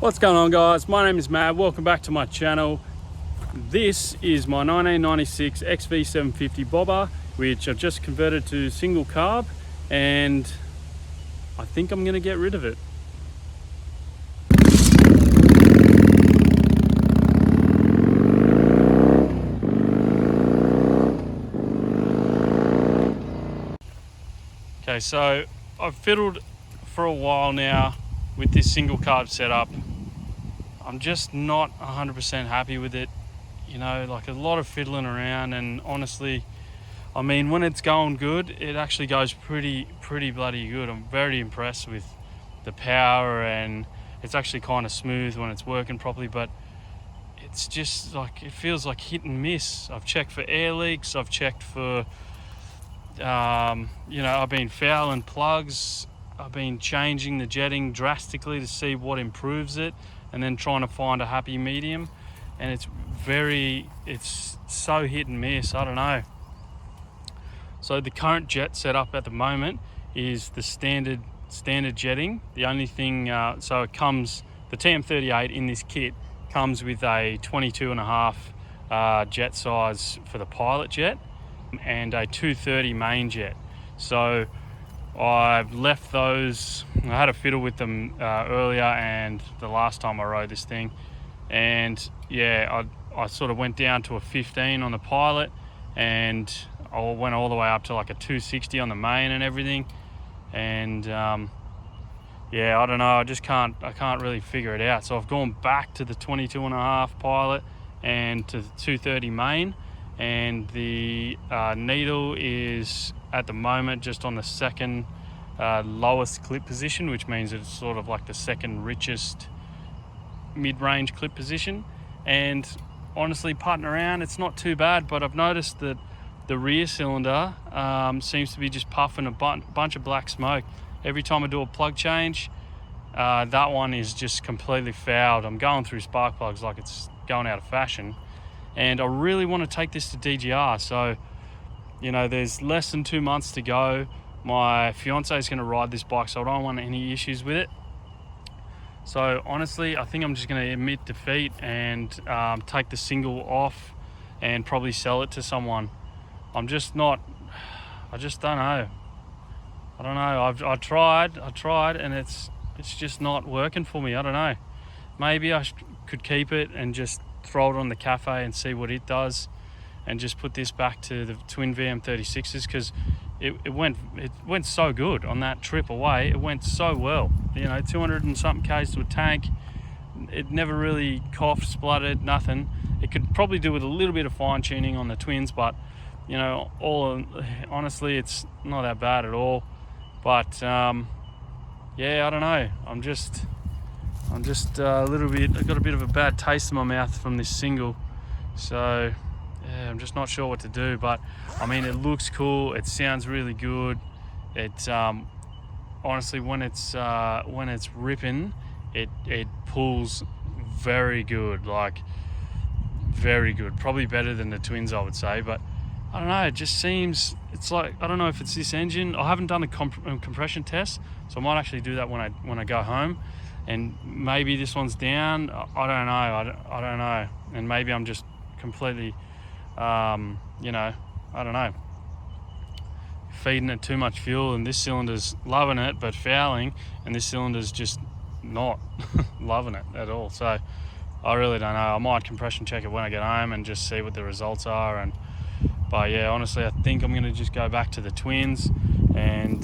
What's going on, guys? My name is Matt. Welcome back to my channel. This is my 1996 XV750 bobber, which I've just converted to single carb, and I think I'm going to get rid of it. Okay, so I've fiddled for a while now with this single carb setup. I'm just not 100% happy with it. You know, like a lot of fiddling around, and honestly, I mean, when it's going good, it actually goes pretty bloody good. I'm very impressed with the power, and it's actually kind of smooth when it's working properly, but it's just like, it feels like hit and miss. I've checked for air leaks, I've checked for, you know, I've been fouling plugs, I've been changing the jetting drastically to see what improves it, and then trying to find a happy medium, and it's so hit and miss. I don't know. So the current jet setup at the moment is the standard jetting. The only thing, so it comes, the TM38 in this kit comes with a 22.5 jet size for the pilot jet and a 230 main jet. So I've left those. I had a fiddle with them earlier, and the last time I rode this thing, and yeah, I sort of went down to a 15 on the pilot, and I went all the way up to like a 260 on the main and everything, and yeah, I don't know, I can't really figure it out. So I've gone back to the 22.5 pilot and to the 230 main, and the needle is at the moment just on the second lowest clip position, which means it's sort of like the second richest mid-range clip position. And honestly, putting around, it's not too bad, but I've noticed that the rear cylinder seems to be just puffing a bunch of black smoke every time I do a plug change. That one is just completely fouled. I'm going through spark plugs like it's going out of fashion, and I really want to take this to DGR. So, you know, there's less than 2 months to go. My fiance is going to ride this bike, so I don't want any issues with it. So honestly, I think I'm just going to admit defeat and take the single off and probably sell it to someone. I just don't know. I don't know. I tried, and it's just not working for me. I don't know. Maybe I could keep it and just throw it on the cafe and see what it does, and just put this back to the twin VM36s, because it went so good on that trip away. It went so well, you know, 200 and something k's to a tank. It never really coughed, spluttered, nothing. It could probably do with a little bit of fine tuning on the twins, but you know, honestly, it's not that bad at all. But yeah, I don't know. I'm just a little bit, I got a bit of a bad taste in my mouth from this single. So yeah, I'm just not sure what to do. But I mean, it looks cool, it sounds really good. It honestly, when it's ripping, it pulls very good, like very good, probably better than the twins, I would say. But I don't know, it just seems, it's like, I don't know if it's this engine. I haven't done a compression test, so I might actually do that when I go home, and maybe this one's down. I don't know. I don't know, and maybe I'm just completely you know, I don't know, feeding it too much fuel, and this cylinder's loving it but fouling, and this cylinder's just not loving it at all. So I really don't know. I might compression check it when I get home and just see what the results are. But yeah, honestly, I think I'm going to just go back to the twins and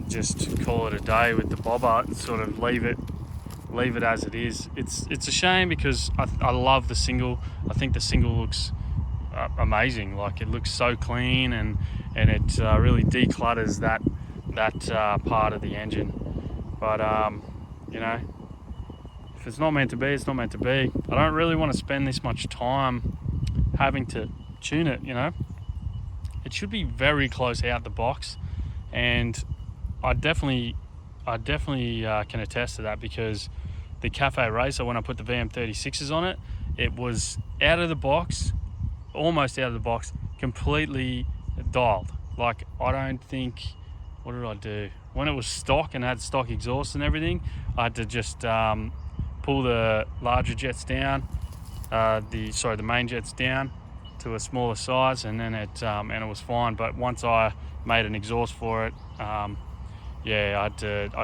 just call it a day with the bobber, and sort of leave it as it is. It's a shame, because I love the single. I think the single looks amazing. Like, it looks so clean, and it really declutters that part of the engine. But you know, if it's not meant to be, it's not meant to be. I don't really want to spend this much time having to tune it, you know. It should be very close out the box, and I definitely can attest to that, because the Cafe Racer, when I put the VM36s on it, it was out of the box, almost out of the box, completely dialed. Like, I don't think, what did I do? When it was stock and had stock exhaust and everything, I had to just pull the larger jets down, the main jets down to a smaller size, and then it was fine. But once I made an exhaust for it, I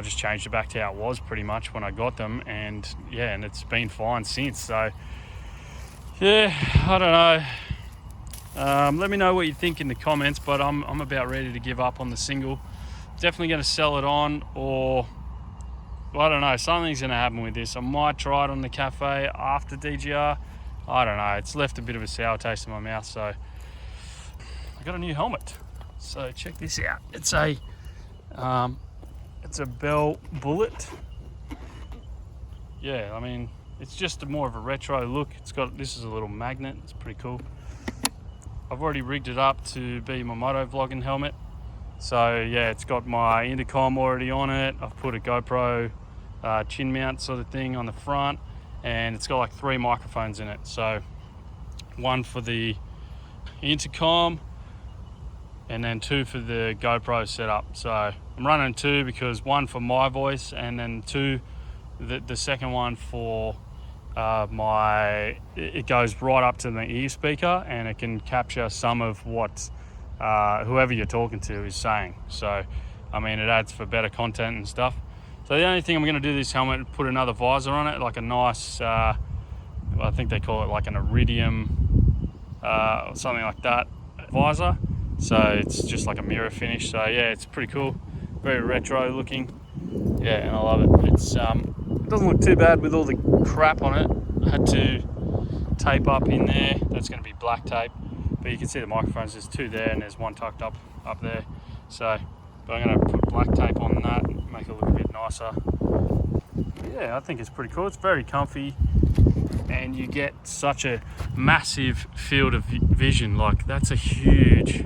just changed it back to how it was pretty much when I got them, and it's been fine since. So yeah, I don't know. Let me know what you think in the comments, but I'm about ready to give up on the single. Definitely going to sell it on, or I don't know, something's going to happen with this. I might try it on the cafe after DGR. I don't know, it's left a bit of a sour taste in my mouth. So I got a new helmet, so check this out. It's a Bell Bullet. Yeah, I mean, it's just more of a retro look. This is a little magnet, it's pretty cool. I've already rigged it up to be my moto vlogging helmet. So yeah, it's got my intercom already on it. I've put a GoPro chin mount sort of thing on the front, and it's got like 3 microphones in it. So one for the intercom and then 2 for the GoPro setup. So I'm running 2 because 1 for my voice, and then 2, the second one for it goes right up to the ear speaker, and it can capture some of what whoever you're talking to is saying. So I mean, it adds for better content and stuff. So the only thing I'm going to do this helmet is put another visor on it, like a nice I think they call it like an iridium or something like that visor. So it's just like a mirror finish. So yeah, it's pretty cool, very retro looking. Yeah, and I love it. It doesn't look too bad with all the crap on it. I had to tape up in there. That's going to be black tape, but you can see the microphones. There's 2 there, and there's 1 tucked up there. So, but I'm going to put black tape on that and make it look a bit nicer. But yeah, I think it's pretty cool. It's very comfy, and you get such a massive field of vision. Like, that's a huge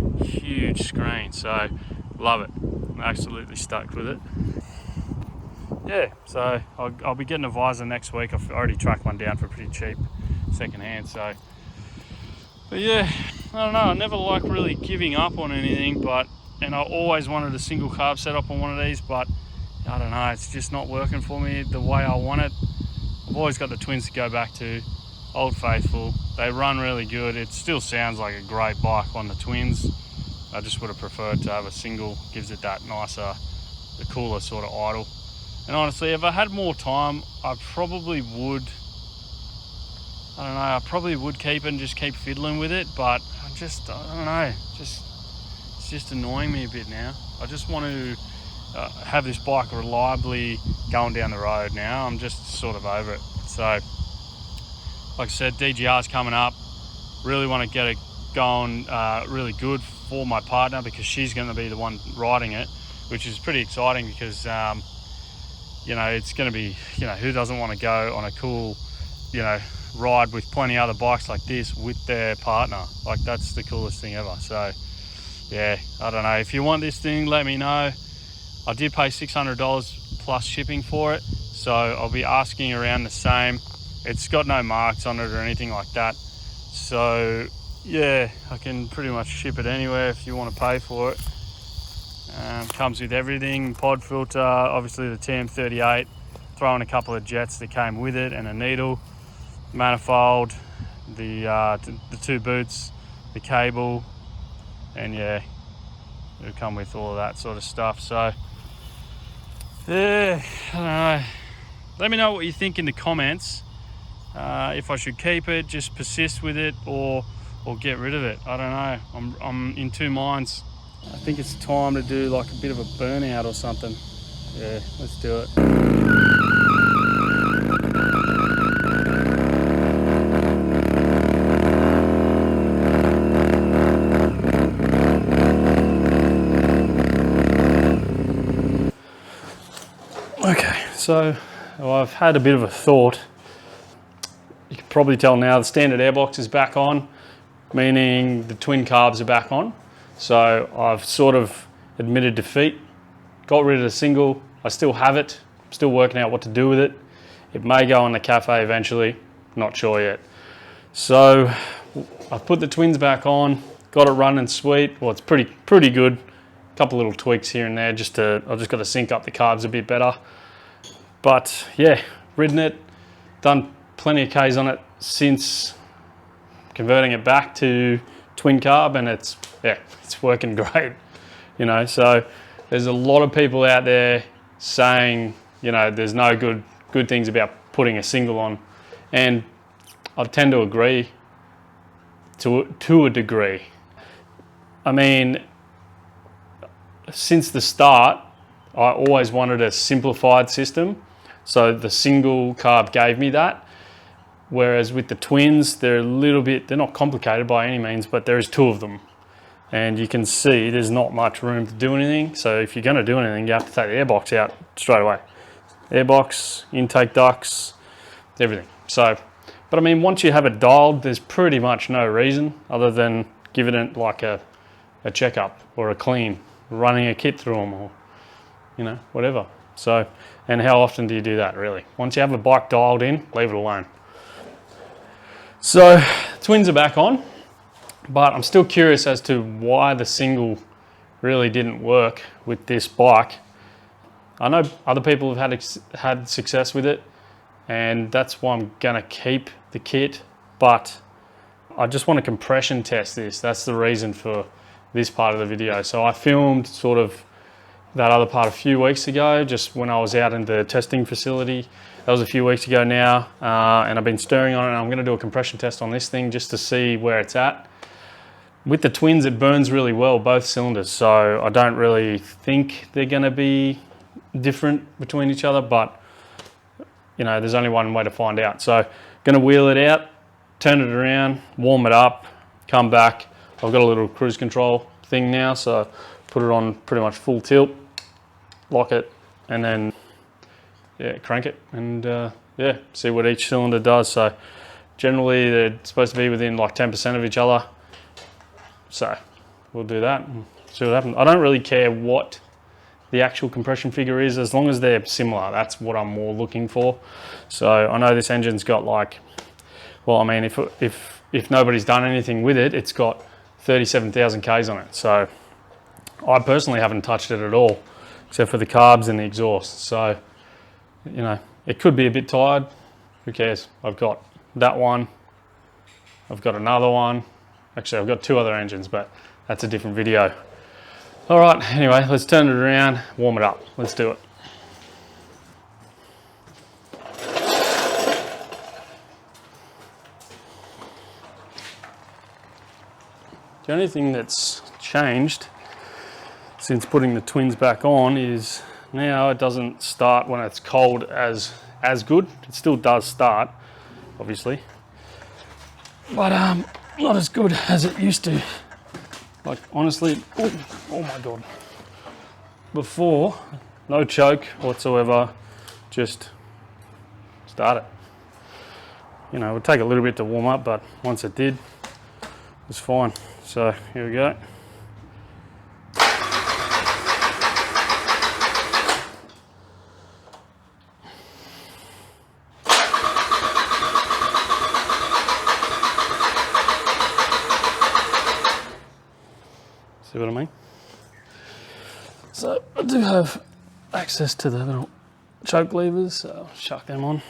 screen. So love it. I'm absolutely stoked with it. Yeah, so I'll be getting a visor next week. I've already tracked one down for pretty cheap second hand. So, but yeah, I don't know, I never like really giving up on anything, and I always wanted a single carb setup on one of these, but I don't know, it's just not working for me the way I want it. I've always got the twins to go back to, Old Faithful. They run really good. It still sounds like a great bike on the twins. I just would have preferred to have a single. Gives it that nicer, the cooler sort of idle. And honestly, if I had more time, I probably would, keep it and just keep fiddling with it, but I don't know, it's just annoying me a bit now. I just want to have this bike reliably going down the road now. I'm just sort of over it. So, like I said, DGR's coming up. Really want to get it going really good for my partner, because she's going to be the one riding it, which is pretty exciting because it's going to be, who doesn't want to go on a cool, ride with plenty of other bikes like this with their partner? Like, that's the coolest thing ever. So yeah, I don't know, if you want this thing, let me know. I did pay $600 plus shipping for it, so I'll be asking around the same. It's got no marks on it or anything like that, so yeah, I can pretty much ship it anywhere if you want to pay for it. Comes with everything, pod filter, obviously the TM38, throw in a couple of jets that came with it, and a needle, manifold, the 2 boots, the cable, and yeah, it'll come with all of that sort of stuff. So yeah, I don't know, let me know what you think in the comments. If I should keep it, just persist with it, or get rid of it. I don't know, I'm in 2 minds. I think it's time to do like a bit of a burnout or something. Yeah, let's do it. Okay, so I've had a bit of a thought. You can probably tell now the standard airbox is back on, meaning the twin carbs are back on. So I've sort of admitted defeat, got rid of the single. I still have it, I'm still working out what to do with it. It may go on the cafe eventually, not sure yet. So I've put the twins back on, got it running sweet. Well, it's pretty good. A couple little tweaks here and there, I've just got to sync up the carbs a bit better. But yeah, ridden it, done plenty of Ks on it since converting it back to twin carb, and it's working great, you know. So there's a lot of people out there saying, you know, there's no good things about putting a single on, and I tend to agree to a degree. I mean, since the start, I always wanted a simplified system, so the single carb gave me that. Whereas with the twins, they're not complicated by any means, but there is 2 of them. And you can see there's not much room to do anything. So if you're gonna do anything, you have to take the airbox out straight away. Airbox, intake ducts, everything. So, but I mean, once you have it dialed, there's pretty much no reason other than giving it like a checkup or a clean, running a kit through them, or, you know, whatever. So, and how often do you do that really? Once you have a bike dialed in, leave it alone. So twins are back on, but I'm still curious as to why the single really didn't work with this bike. I know other people have had success with it, and that's why I'm gonna keep the kit, but I just want to compression test this. That's the reason for this part of the video. So I filmed sort of that other part a few weeks ago, just when I was out in the testing facility. That was a few weeks ago now, and I've been stirring on it, and I'm gonna do a compression test on this thing just to see where it's at. With the twins, it burns really well, both cylinders, so I don't really think they're gonna be different between each other, but you know, there's only one way to find out. So gonna wheel it out, turn it around, warm it up, come back. I've got a little cruise control thing now, so put it on pretty much full tilt, lock it, and then crank it, and see what each cylinder does. So generally they're supposed to be within like 10% of each other, so we'll do that and see what happens. I don't really care what the actual compression figure is, as long as they're similar. That's what I'm more looking for. So I know this engine's got like, well, I mean, if nobody's done anything with it, it's got 37,000 Ks on it. So I personally haven't touched it at all, except for the carbs and the exhaust. So, you know, it could be a bit tired. Who cares? I've got that one. I've got another one. Actually, I've got 2 other engines, but that's a different video. All right, anyway, let's turn it around, warm it up. Let's do it. The only thing that's changed since putting the twins back on is now it doesn't start when it's cold as good. It still does start, obviously, but not as good as it used to. Like, honestly, oh my God. Before, no choke whatsoever, just start it. You know, it would take a little bit to warm up, but once it did, it was fine. So here we go. See what I mean? So I do have access to the little choke levers, so I'll chuck them on.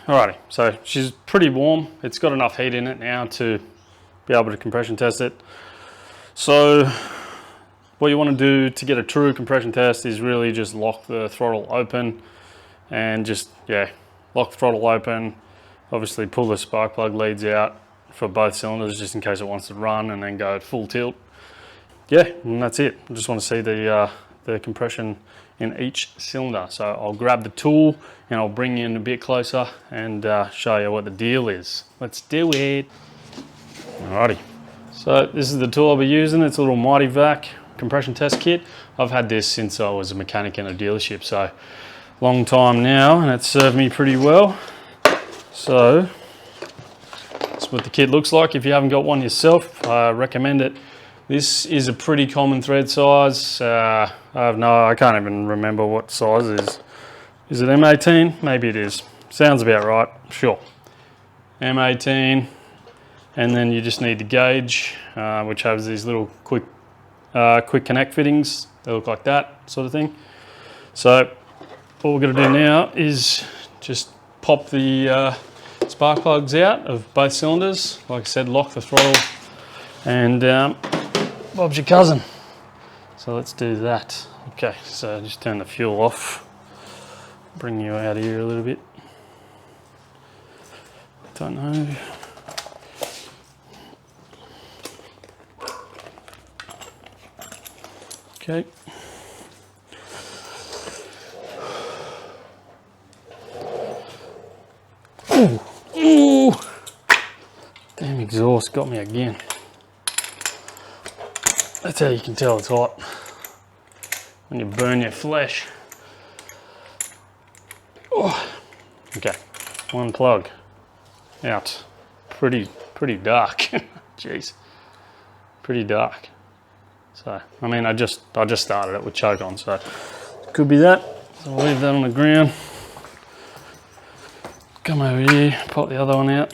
Alrighty, so she's pretty warm. It's got enough heat in it now to be able to compression test it. So what you want to do to get a true compression test is really just lock the throttle open and just, lock the throttle open. Obviously pull the spark plug leads out for both cylinders just in case it wants to run, and then go at full tilt. Yeah, and that's it. I just want to see the compression in each cylinder. So I'll grab the tool and I'll bring you in a bit closer and show you what the deal is. Let's do it. Alrighty, So this is the tool I'll be using. It's a little Mighty Vac compression test kit. I've had this since I was a mechanic in a dealership, so long time now, and it's served me pretty well. So that's what the kit looks like. If you haven't got one yourself, I recommend it. This is a pretty common thread size. I can't even remember what size it is. Is it M18? Maybe it is. Sounds about right, sure. M18. And then you just need the gauge, which has these little quick connect fittings. They look like that sort of thing. So what we're going to do now is just pop the spark plugs out of both cylinders. Like I said, lock the throttle, and Bob's your cousin. So let's do that. Okay, so just turn the fuel off. Bring you out here a little bit. Don't know. Okay. Ooh. Ooh. Damn exhaust got me again. That's how you can tell it's hot. When you burn your flesh. Oh. Okay. One plug. Out. Pretty dark. Jeez. Pretty dark. So, I mean, I just started it with choke on, so it could be that. So I'll leave that on the ground. Come over here, pop the other one out.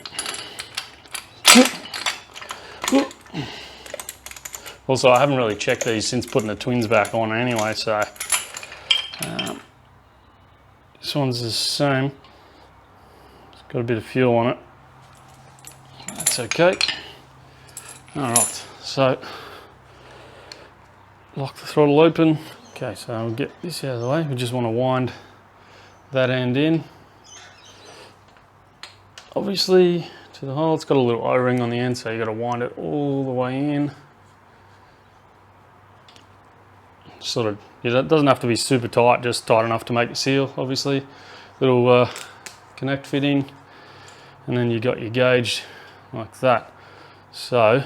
Also, I haven't really checked these since putting the twins back on anyway, so this one's the same. It's got a bit of fuel on it. That's okay. All right, so lock the throttle open. Okay, so I'll get this out of the way. We just want to wind that end in. Obviously, to the hole, it's got a little O-ring on the end, so you got to wind it all the way in. Sort of, it doesn't have to be super tight, just tight enough to make the seal, obviously. Little connect fitting, and then you got your gauge like that. So,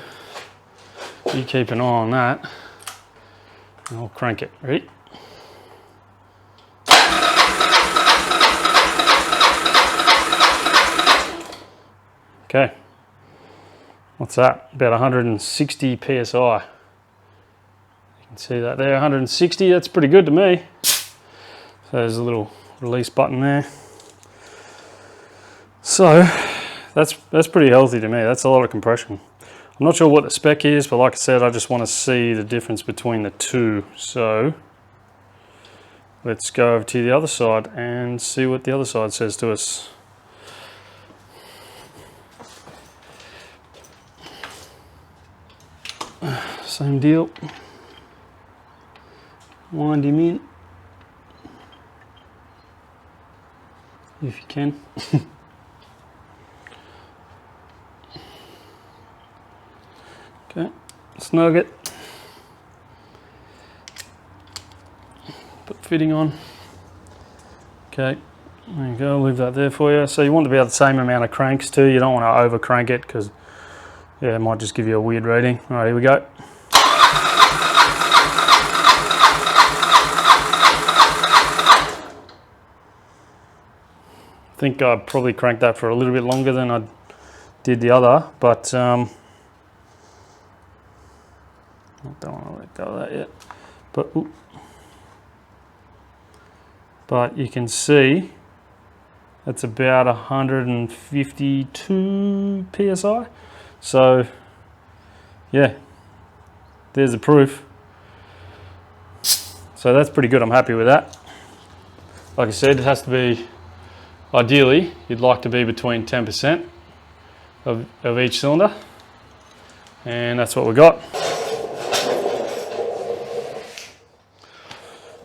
you keep an eye on that. I'll crank it, ready? Okay, what's that? About 160 PSI. You can see that there, 160, that's pretty good to me. So there's a little release button there. So that's pretty healthy to me, that's a lot of compression. I'm not sure what the spec is, but like I said, I just want to see the difference between the two. So let's go over to the other side and see what the other side says to us. Same deal. Wind him in, if you can. Okay, snug it. Put fitting on. Okay, there you go, leave that there for you. So you want to be at the same amount of cranks too. You don't want to over crank it because yeah, it might just give you a weird reading. All right, here we go. I think I probably cranked that for a little bit longer than I did the other, but I don't want to let go of that yet. But you can see it's about 152 PSI. So yeah, there's the proof. So that's pretty good, I'm happy with that. Like I said, it has to be, ideally, you'd like to be between 10% of each cylinder. And that's what we got.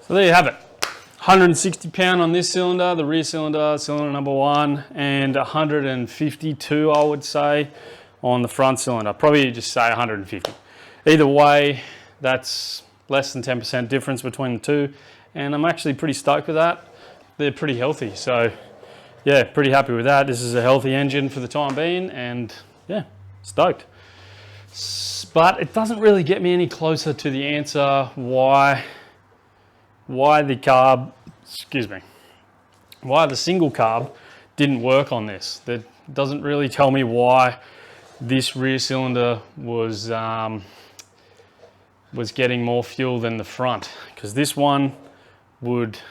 So there you have it. 160 pound on this cylinder, the rear cylinder, cylinder number 1, and 152, I would say, on the front cylinder. Probably just say 150. Either way, that's less than 10% difference between the two, and I'm actually pretty stoked with that. They're pretty healthy, so yeah, pretty happy with that. This is a healthy engine for the time being, and yeah, stoked. but it doesn't really get me any closer to the answer why the carb, why the single carb didn't work on this. That doesn't really tell me why this rear cylinder was getting more fuel than the front, because this one it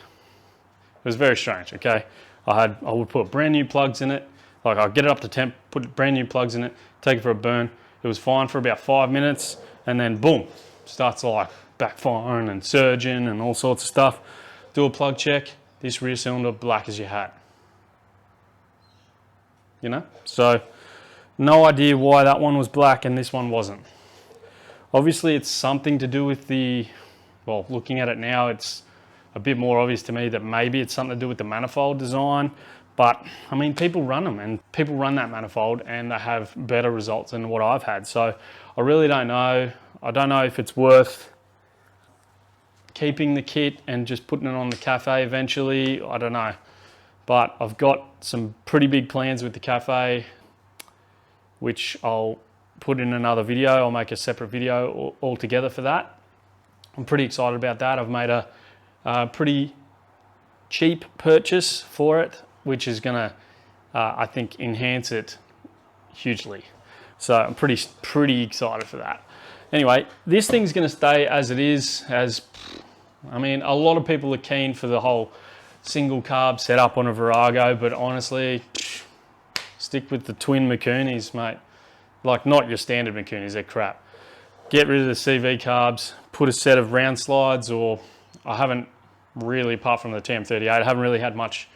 was very strange. Okay, I would put brand new plugs in it, like I'd get it up to temp, put brand new plugs in it, take it for a burn. It was fine for about 5 minutes, and then boom, starts to like backfiring and surging and all sorts of stuff. Do a plug check, this rear cylinder black as your hat. You know, so no idea why that one was black and this one wasn't. Obviously it's something to do with well, looking at it now, it's a bit more obvious to me that maybe it's something to do with the manifold design. But I mean, people run them, and people run that manifold and they have better results than what I've had. So I really don't know. I don't know if it's worth keeping the kit and just putting it on the Cafe eventually. I don't know. But I've got some pretty big plans with the Cafe, which I'll put in another video. I'll make a separate video altogether for that. I'm pretty excited about that. I've made a pretty cheap purchase for it, which is gonna, I think, enhance it hugely. So I'm pretty excited for that. Anyway, this thing's gonna stay as it is. I mean, a lot of people are keen for the whole single carb setup on a Virago, but honestly, stick with the twin Mikunis, mate. Like, not your standard Mikunis, they're crap. Get rid of the CV carbs, put a set of round slides, or I haven't really, apart from the TM38, I haven't really had much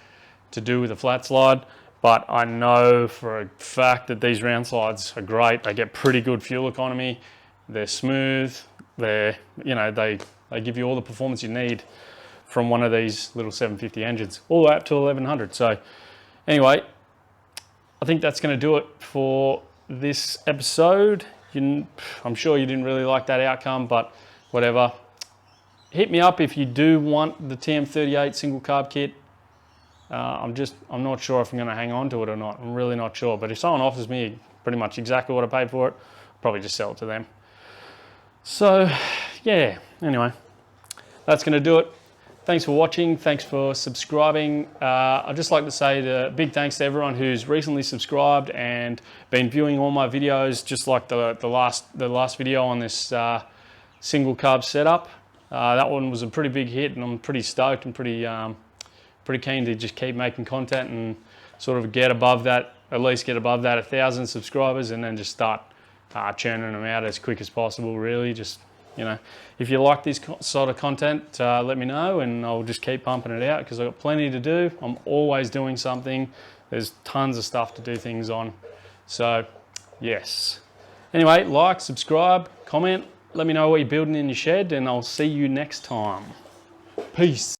to do with the flat slide, but I know for a fact that these round slides are great. They get pretty good fuel economy. They're smooth. They give you all the performance you need from one of these little 750 engines, all the way up to 1100. So anyway, I think that's going to do it for this episode. I'm sure you didn't really like that outcome, but whatever. Hit me up if you do want the TM38 single carb kit. I'm not sure if I'm going to hang on to it or not. I'm really not sure. But if someone offers me pretty much exactly what I paid for it, I'll probably just sell it to them. So yeah, anyway, that's going to do it. Thanks for watching. Thanks for subscribing. I'd just like to say a big thanks to everyone who's recently subscribed and been viewing all my videos, just like the last video on this single carb setup. That one was a pretty big hit, and I'm pretty stoked and pretty keen to just keep making content and sort of get above that, at least get above that 1,000 subscribers, and then just start churning them out as quick as possible. Really, just, you know, if you like this sort of content, let me know, and I'll just keep pumping it out, because I've got plenty to do. I'm always doing something. There's tons of stuff to do things on. So yes. Anyway, like, subscribe, comment, let me know what you're building in your shed, and I'll see you next time. Peace.